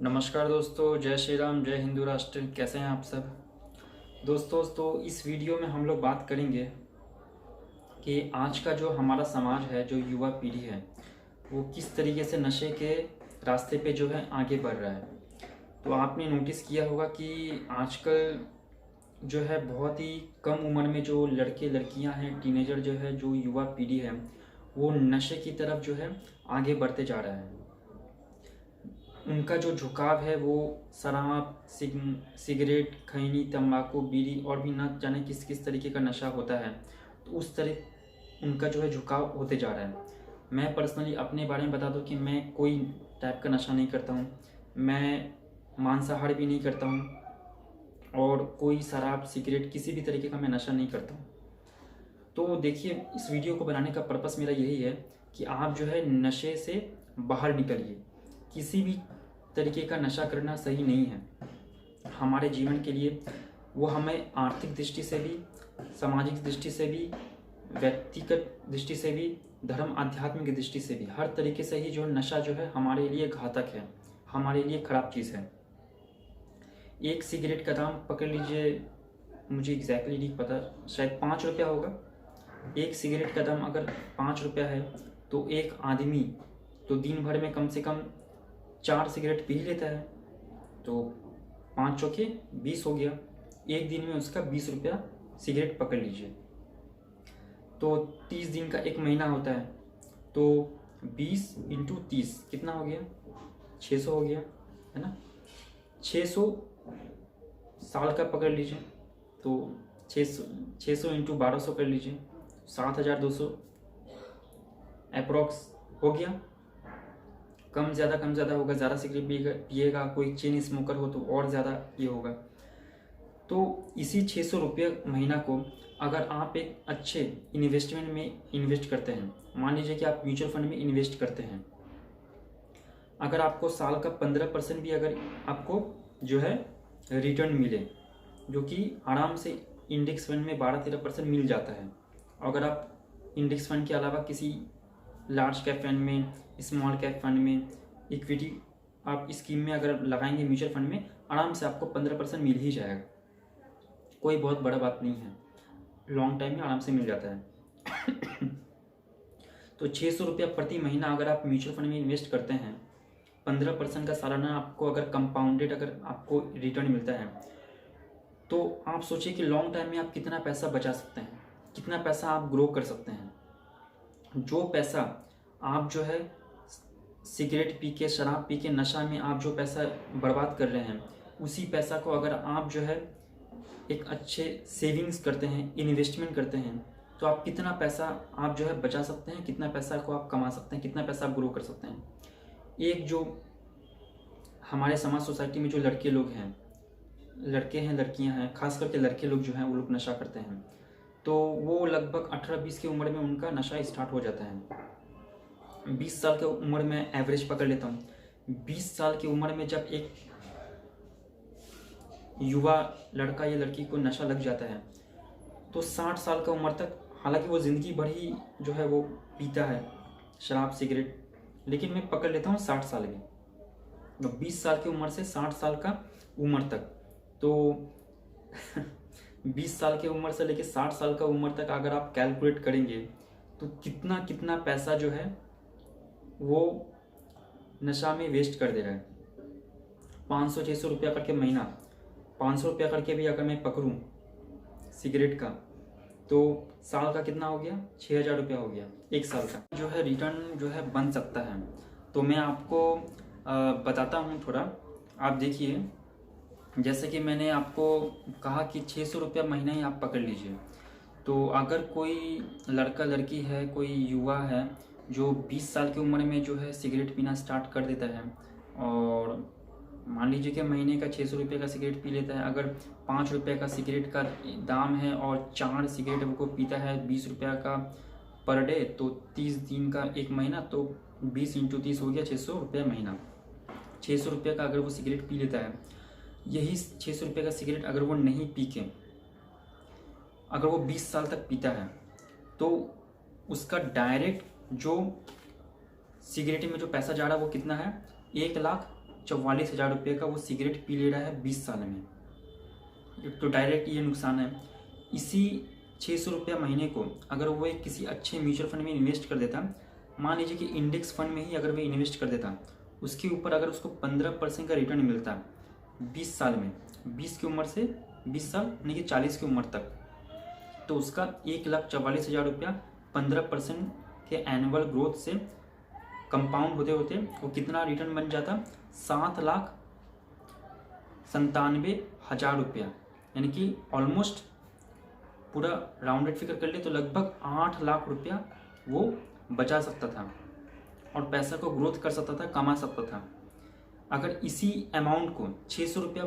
नमस्कार दोस्तों, जय श्री राम, जय हिंदू राष्ट्र। कैसे हैं आप सब दोस्तों। इस वीडियो में हम लोग बात करेंगे कि आज का जो हमारा समाज है, जो युवा पीढ़ी है, वो किस तरीके से नशे के रास्ते पे जो है आगे बढ़ रहा है। तो आपने नोटिस किया होगा कि आजकल जो है बहुत ही कम उम्र में जो लड़के लड़कियां हैं, टीनेजर जो है, जो युवा पीढ़ी है, वो नशे की तरफ जो है आगे बढ़ते जा रहा है। उनका जो झुकाव है वो शराब, सिगरेट, खैनी, तंबाकू, बीड़ी और भी ना जाने किस किस तरीके का नशा होता है, तो उस तरह उनका जो है झुकाव होते जा रहा है। मैं पर्सनली अपने बारे में बता दूं कि मैं कोई टाइप का नशा नहीं करता हूं। मैं मांसाहार भी नहीं करता हूं और कोई शराब, सिगरेट, किसी भी तरीके का मैं नशा नहीं करता हूं। तो देखिए, इस वीडियो को बनाने का पर्पस मेरा यही है कि आप जो है नशे से बाहर निकलिए। किसी भी तरीके का नशा करना सही नहीं है हमारे जीवन के लिए। वो हमें आर्थिक दृष्टि से भी, सामाजिक दृष्टि से भी, व्यक्तिगत दृष्टि से भी, धर्म आध्यात्मिक दृष्टि से भी, हर तरीके से ही जो नशा जो है हमारे लिए घातक है, हमारे लिए खराब चीज़ है। एक सिगरेट का दाम पकड़ लीजिए, मुझे एग्जैक्टली नहीं पता, शायद 5 रुपया होगा। एक सिगरेट का दाम अगर 5 रुपया है तो एक आदमी तो दिन भर में कम से कम 4 सिगरेट पी लेता है। तो 5 चौके 20 हो गया। एक दिन में उसका 20 रुपया सिगरेट पकड़ लीजिए। तो 30 दिन का एक महीना होता है, तो 20 इंटू 30 कितना हो गया? 600 हो गया, है ना। 600 साल का पकड़ लीजिए, तो 600 इंटू 1200 कर लीजिए, 7200 अप्रोक्स हो गया। कम ज़्यादा होगा, ज़्यादा सिगरेट पिएगा, कोई चेन स्मोकर हो तो और ज़्यादा ये होगा। तो इसी 600 रुपये महीना को अगर आप एक अच्छे इन्वेस्टमेंट में इन्वेस्ट करते हैं, मान लीजिए कि आप म्यूचुअल फंड में इन्वेस्ट करते हैं, अगर आपको साल का 15% भी अगर आपको जो है रिटर्न मिले, जो कि आराम से इंडेक्स फंड में 12-13% मिल जाता है। अगर आप इंडेक्स फंड के अलावा किसी लार्ज कैप फंड में, स्मॉल कैप फंड में, इक्विटी आप स्कीम में अगर लगाएंगे, म्यूचुअल फंड में, आराम से आपको 15% मिल ही जाएगा। कोई बहुत बड़ा बात नहीं है, लॉन्ग टाइम में आराम से मिल जाता है। तो 600 रुपया प्रति महीना अगर आप म्यूचुअल फंड में इन्वेस्ट करते हैं, 15% का सालाना आपको अगर कंपाउंडेड अगर आपको रिटर्न मिलता है, तो आप सोचिए कि लॉन्ग टाइम में आप कितना पैसा बचा सकते हैं, कितना पैसा आप ग्रो कर सकते हैं। जो पैसा आप जो है सिगरेट पी के, शराब पी के, नशा में आप जो पैसा बर्बाद कर रहे हैं, उसी पैसा को अगर आप जो है एक अच्छे सेविंग्स करते हैं, इन्वेस्टमेंट करते हैं, तो आप कितना पैसा आप जो है बचा सकते हैं, कितना पैसा को आप कमा सकते हैं, कितना पैसा आप ग्रो कर सकते हैं। एक जो हमारे समाज सोसाइटी में जो लड़के लोग हैं, लड़के हैं, लड़कियां हैं, खास करके लड़के लोग जो हैं वो लोग नशा करते हैं, तो वो लगभग 18-20 की उम्र में उनका नशा स्टार्ट हो जाता है। 20 साल की उम्र में एवरेज पकड़ लेता हूँ। 20 साल की उम्र में जब एक युवा लड़का या लड़की को नशा लग जाता है, तो 60 साल का उम्र तक, हालांकि वो ज़िंदगी भर ही जो है वो पीता है शराब, सिगरेट, लेकिन मैं पकड़ लेता हूँ 60 साल भी। तो 20 साल की उम्र से 60 साल का उम्र तक, तो 20 साल की उम्र से लेकर 60 साल का उम्र तक अगर आप कैलकुलेट करेंगे, तो कितना कितना पैसा जो है वो नशा में वेस्ट कर दे रहा है। 500-600 रुपया करके महीना, 500 रुपया करके भी अगर मैं पकड़ूं सिगरेट का, तो साल का कितना हो गया? 6,000 रुपया हो गया एक साल का, जो है रिटर्न जो है बन सकता है। तो मैं आपको बताता हूँ थोड़ा। आप देखिए, जैसे कि मैंने आपको कहा कि 600 रुपया महीना ही आप पकड़ लीजिए। तो अगर कोई लड़का लड़की है, कोई युवा है जो 20 साल की उम्र में जो है सिगरेट पीना स्टार्ट कर देता है, और मान लीजिए कि महीने का 600 रुपये का सिगरेट पी लेता है। अगर 5 रुपये का सिगरेट का दाम है और 4 सिगरेट वो पीता है 20 रुपया का पर डे, तो 30 दिन का एक महीना, तो 20 इंटू 30 हो गया 600 रुपया महीना। 600 रुपये का अगर वो सिगरेट पी लेता है, यही 600 रुपये का सिगरेट अगर वो नहीं पी के अगर वो 20 साल तक पीता है, तो उसका डायरेक्ट जो सिगरेट में जो पैसा जा रहा है वो कितना है? 44,000 रुपये का वो सिगरेट पी ले रहा है 20 साल में। तो डायरेक्ट ये नुकसान है। इसी 600 रुपया महीने को अगर वो एक किसी अच्छे म्यूचुअल फंड में इन्वेस्ट कर देता, मान लीजिए कि इंडेक्स फंड में ही अगर वो इन्वेस्ट कर देता, उसके ऊपर अगर उसको 15% का रिटर्न मिलता 20 साल में, 20 की उम्र से 20 साल यानी कि 40 की उम्र तक, तो उसका 1,44,000 रुपया 15% के एनुअल ग्रोथ से कंपाउंड होते होते वो कितना रिटर्न बन जाता, 7,97,000 रुपया, यानी कि ऑलमोस्ट पूरा राउंडेड फिगर कर ले तो लगभग 8 लाख रुपया वो बचा सकता था और पैसा को ग्रोथ कर सकता था, कमा सकता था। अगर इसी अमाउंट को 600 रुपया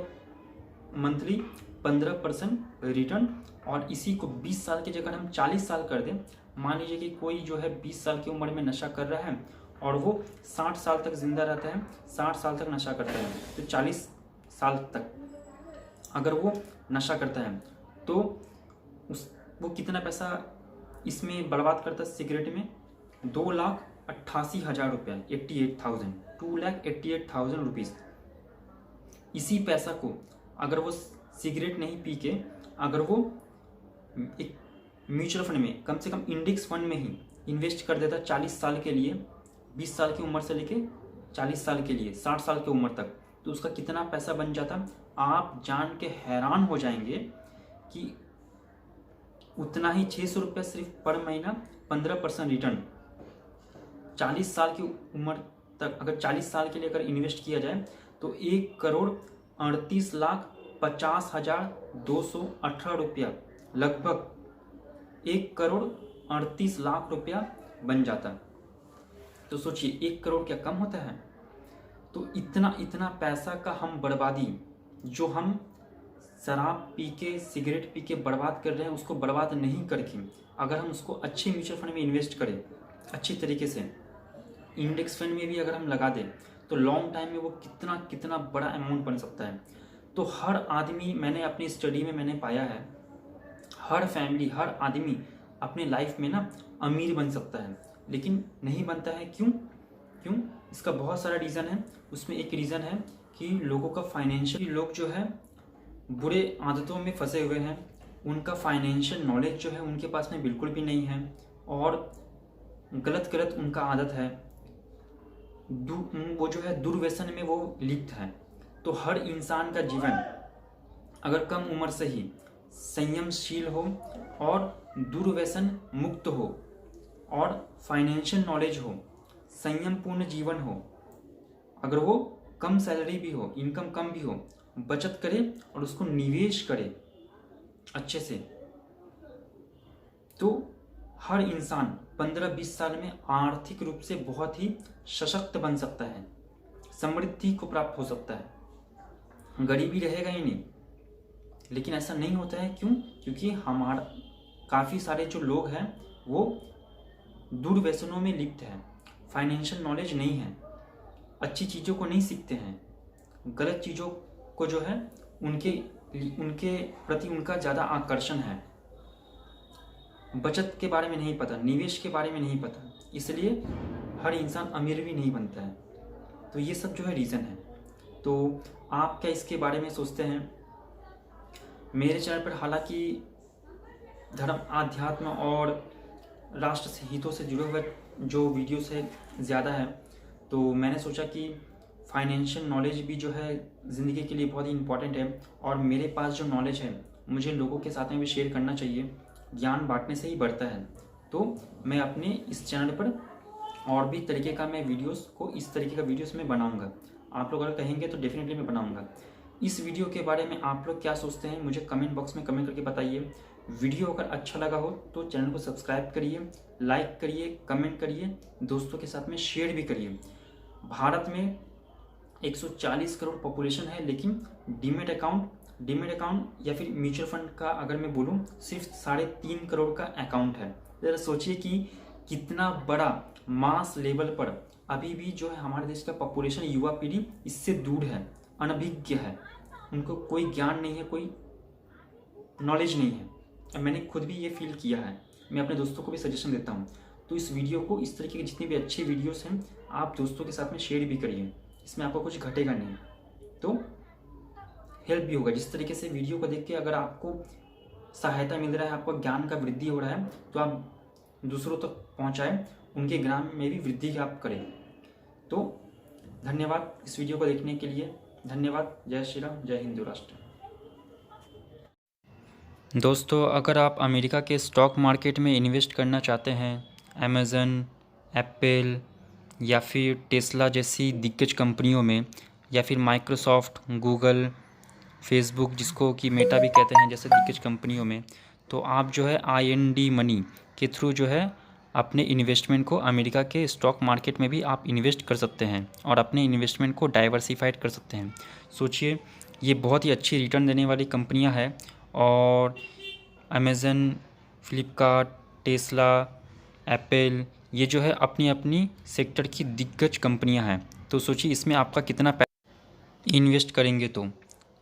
मंथली 15% रिटर्न और इसी को 20 साल की जगह हम 40 साल कर दें, मान लीजिए कि कोई जो है 20 साल की उम्र में नशा कर रहा है और वो 60 साल तक जिंदा रहता है, 60 साल तक नशा करता है, तो 40 साल तक अगर वो नशा करता है तो वो कितना पैसा इसमें बर्बाद करता है सिगरेट में, 2,88,000 रुपया, 88,000, 2,88,000 रुपीज़। इसी पैसा को अगर वो सिगरेट नहीं पी के अगर वो एक म्यूचुअल फंड में, कम से कम इंडेक्स फंड में ही इन्वेस्ट कर देता 40 साल के लिए, 20 साल की उम्र से लेके 40 साल के लिए 60 साल की उम्र तक, तो उसका कितना पैसा बन जाता, आप जान के हैरान हो जाएंगे कि उतना ही 600 रुपये सिर्फ पर महीना 15% रिटर्न 40 साल की उम्र तक, अगर 40 साल के लिए अगर इन्वेस्ट किया जाए तो 1,38,50,218 रुपया, लगभग 1,38,00,000 रुपया बन जाता। तो सोचिए 1 करोड़ क्या कम होता है? तो इतना पैसा का हम बर्बादी, जो हम शराब पी के सिगरेट पी के बर्बाद कर रहे हैं, उसको बर्बाद नहीं करके अगर हम उसको अच्छे म्यूचुअल फंड में इन्वेस्ट करें अच्छी तरीके से, इंडेक्स फंड में भी अगर हम लगा दें तो लॉन्ग टाइम में वो कितना बड़ा अमाउंट बन सकता है। तो हर आदमी, मैंने अपनी स्टडी में मैंने पाया है, हर फैमिली, हर आदमी अपने लाइफ में ना अमीर बन सकता है, लेकिन नहीं बनता है। क्यों? इसका बहुत सारा रीज़न है। उसमें एक रीज़न है कि लोगों का फाइनेंशियल, लोग जो है बुरे आदतों में फंसे हुए हैं, उनका फाइनेंशियल नॉलेज जो है उनके पास में बिल्कुल भी नहीं है और गलत उनका आदत है, वो जो है दुर्व्यसन में वो लिप्त है। तो हर इंसान का जीवन अगर कम उम्र से ही संयमशील हो और दुर्व्यसन मुक्त हो और फाइनेंशियल नॉलेज हो, संयमपूर्ण जीवन हो, अगर वो कम सैलरी भी हो, इनकम कम भी हो, बचत करे और उसको निवेश करे अच्छे से, तो हर इंसान 15-20 साल में आर्थिक रूप से बहुत ही सशक्त बन सकता है, समृद्धि को प्राप्त हो सकता है, गरीबी रहेगा ही नहीं। लेकिन ऐसा नहीं होता है। क्यों? क्योंकि हमारा काफ़ी सारे जो लोग हैं वो दुर्व्यसनों में लिप्त हैं, फाइनेंशियल नॉलेज नहीं है, अच्छी चीज़ों को नहीं सीखते हैं, गलत चीज़ों को जो है उनके प्रति उनका ज़्यादा आकर्षण है, बचत के बारे में नहीं पता, निवेश के बारे में नहीं पता, इसलिए हर इंसान अमीर भी नहीं बनता है। तो ये सब जो है रीज़न है। तो आप क्या इसके बारे में सोचते हैं? मेरे चैनल पर हालांकि धर्म, आध्यात्म और राष्ट्र हितों से जुड़े हुए जो वीडियोस है ज़्यादा है, तो मैंने सोचा कि फाइनेंशियल नॉलेज भी जो है ज़िंदगी के लिए बहुत ही इम्पोर्टेंट है और मेरे पास जो नॉलेज है मुझे लोगों के साथ में भी शेयर करना चाहिए, ज्ञान बांटने से ही बढ़ता है। तो मैं अपने इस चैनल पर और भी तरीके का मैं वीडियोस को, इस तरीके का वीडियोस मैं बनाऊंगा। आप लोग अगर कहेंगे तो डेफिनेटली मैं बनाऊंगा। इस वीडियो के बारे में आप लोग क्या सोचते हैं मुझे कमेंट बॉक्स में कमेंट करके बताइए। वीडियो अगर अच्छा लगा हो तो चैनल को सब्सक्राइब करिए, लाइक करिए, कमेंट करिए, दोस्तों के साथ में शेयर भी करिए। भारत में 140 करोड़ पॉपुलेशन है, लेकिन डीमेट अकाउंट या फिर म्यूचुअल फंड का अगर मैं बोलूँ सिर्फ 3.5 करोड़ का अकाउंट है। ज़रा सोचिए कि कितना बड़ा मास लेवल पर अभी भी जो है हमारे देश का पॉपुलेशन, युवा पीढ़ी इससे दूर है, अनभिज्ञ है, उनको कोई ज्ञान नहीं है, कोई नॉलेज नहीं है। मैंने खुद भी ये फील किया है, मैं अपने दोस्तों को भी सजेशन देता हूँ। तो इस वीडियो को, इस तरीके के जितने भी अच्छे वीडियोस हैं आप दोस्तों के साथ में शेयर भी करिए। इसमें आपको कुछ घटेगा नहीं, तो हेल्प भी होगा। जिस तरीके से वीडियो को देख के अगर आपको सहायता मिल रहा है, आपको ज्ञान का वृद्धि हो रहा है, तो आप दूसरों तक पहुंचाएं, उनके ज्ञान में भी वृद्धि आप करें। तो धन्यवाद इस वीडियो को देखने के लिए। धन्यवाद। जय श्री राम, जय हिंदू राष्ट्र। दोस्तों, अगर आप अमेरिका के स्टॉक मार्केट में इन्वेस्ट करना चाहते हैं, अमेज़न, एप्पल या फिर टेस्ला जैसी दिग्गज कंपनियों में, या फिर माइक्रोसॉफ्ट, गूगल, फेसबुक जिसको कि मेटा भी कहते हैं, जैसे दिग्गज कंपनियों में, तो आप जो है IND मनी के थ्रू जो है अपने इन्वेस्टमेंट को अमेरिका के स्टॉक मार्केट में भी आप इन्वेस्ट कर सकते हैं और अपने इन्वेस्टमेंट को डाइवर्सिफाइड कर सकते हैं। सोचिए, ये बहुत ही अच्छी रिटर्न देने वाली कंपनियां हैं, और अमेज़न, फ्लिपकार्ट, टेस्ला, एप्पल, ये जो है अपनी अपनी सेक्टर की दिग्गज कंपनियां हैं। तो सोचिए इसमें आपका कितना पैसा इन्वेस्ट करेंगे।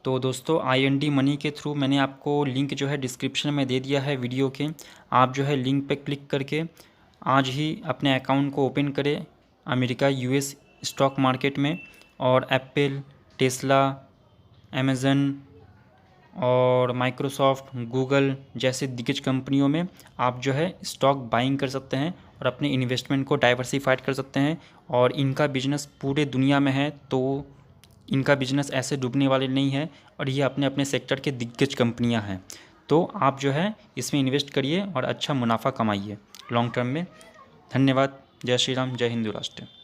तो दोस्तों, IND मनी के थ्रू मैंने आपको लिंक जो है डिस्क्रिप्शन में दे दिया है वीडियो के। आप जो है लिंक पे क्लिक करके आज ही अपने अकाउंट को ओपन करें अमेरिका US स्टॉक मार्केट में, और एप्पल, टेस्ला, अमेज़न और माइक्रोसॉफ्ट, गूगल जैसे दिग्गज कंपनियों में आप जो है स्टॉक बाइंग कर सकते हैं और अपने इन्वेस्टमेंट को डाइवर्सिफाइड कर सकते हैं। और इनका बिजनेस पूरे दुनिया में है, तो इनका बिजनेस ऐसे डूबने वाले नहीं है, और ये अपने अपने सेक्टर के दिग्गज कंपनियां हैं। तो आप जो है इसमें इन्वेस्ट करिए और अच्छा मुनाफा कमाइए लॉन्ग टर्म में। धन्यवाद। जय श्री राम, जय हिंदू राष्ट्र।